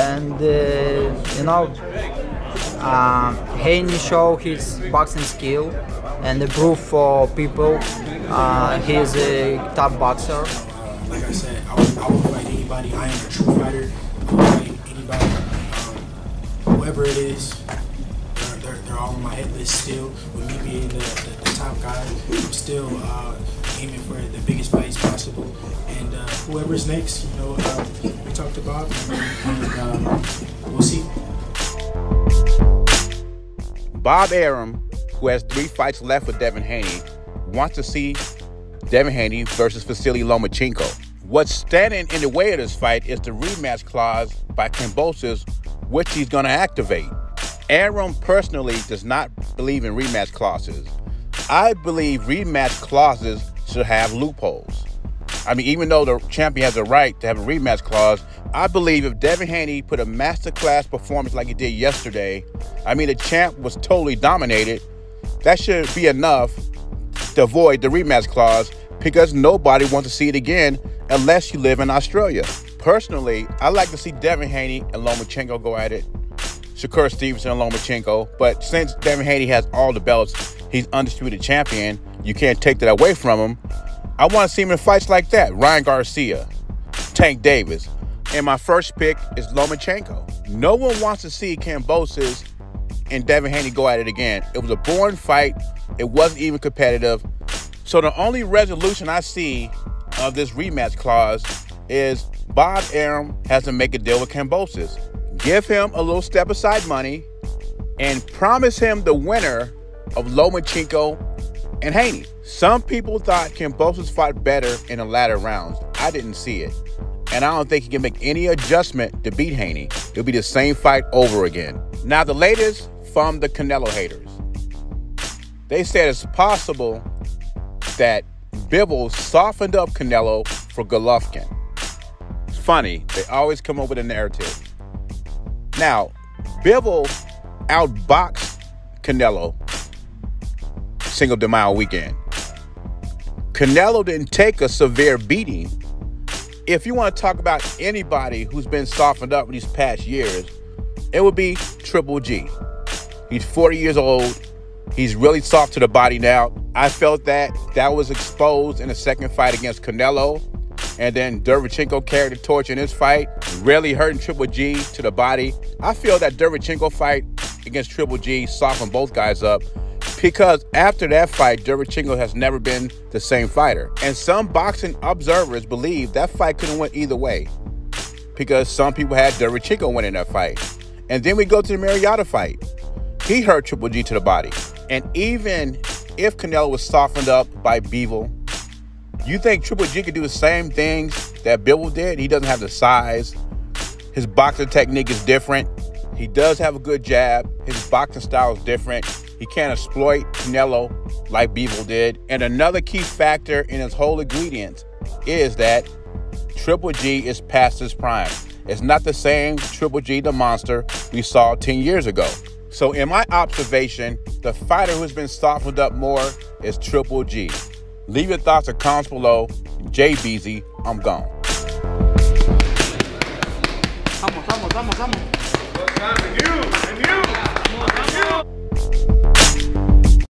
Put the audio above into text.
and Haney show his boxing skill and the proof for people he's a top boxer. Like I said, I will fight anybody. I am a true fighter. I will fight anybody. Whoever it is, they're all on my hit list still. With me being the top guy, I'm still aiming for the biggest fights possible. And whoever's next, we talked about, and we'll see. Bob Arum, who has 3 fights left with Devin Haney, wants to see Devin Haney versus Vasily Lomachenko. What's standing in the way of this fight is the rematch clause by Kambosos, which he's going to activate. Arum personally does not believe in rematch clauses. I believe rematch clauses should have loopholes. I mean, even though the champion has a right to have a rematch clause, I believe if Devin Haney put a masterclass performance like he did yesterday, I mean, the champ was totally dominated, that should be enough to avoid the rematch clause, because nobody wants to see it again unless you live in Australia. Personally, I like to see Devin Haney and Lomachenko go at it, Shakur Stevenson and Lomachenko, but since Devin Haney has all the belts, he's undisputed champion, you can't take that away from him. I want to see him in fights like that. Ryan Garcia, Tank Davis. And my first pick is Lomachenko. No one wants to see Kambosos and Devin Haney go at it again. It was a boring fight. It wasn't even competitive. So the only resolution I see of this rematch clause is Bob Arum has to make a deal with Kambosos. Give him a little step-aside money and promise him the winner of Lomachenko and Haney. Some people thought Kambosos fought better in the latter rounds. I didn't see it. And I don't think he can make any adjustment to beat Haney. It'll be the same fight over again. Now, the latest from the Canelo haters. They said it's possible that Bivol softened up Canelo for Golovkin. It's funny. They always come up with a narrative. Now, Bivol outboxed Canelo Cinco de Mayo weekend. Canelo didn't take a severe beating. If you want to talk about anybody who's been softened up in these past years, it would be Triple G. He's 40 years old. He's really soft to the body now. I felt that was exposed in the second fight against Canelo. And then Derevyanchenko carried the torch in his fight, really hurting Triple G to the body. I feel that Derevyanchenko fight against Triple G softened both guys up, because after that fight, Derevyanchenko has never been the same fighter. And some boxing observers believe that fight could have went either way, because some people had Derevyanchenko winning that fight. And then we go to the Mariota fight. He hurt Triple G to the body. And even if Canelo was softened up by Bivol, you think Triple G could do the same things that Bivol did? He doesn't have the size. His boxing technique is different. He does have a good jab. His boxing style is different. He can't exploit Canelo like Bivol did. And another key factor in his whole ingredients is that Triple G is past his prime. It's not the same Triple G, the monster, we saw 10 years ago. So in my observation, the fighter who's been softened up more is Triple G. Leave your thoughts in comments below. Jay Beezy, I'm gone. Vamos. And you.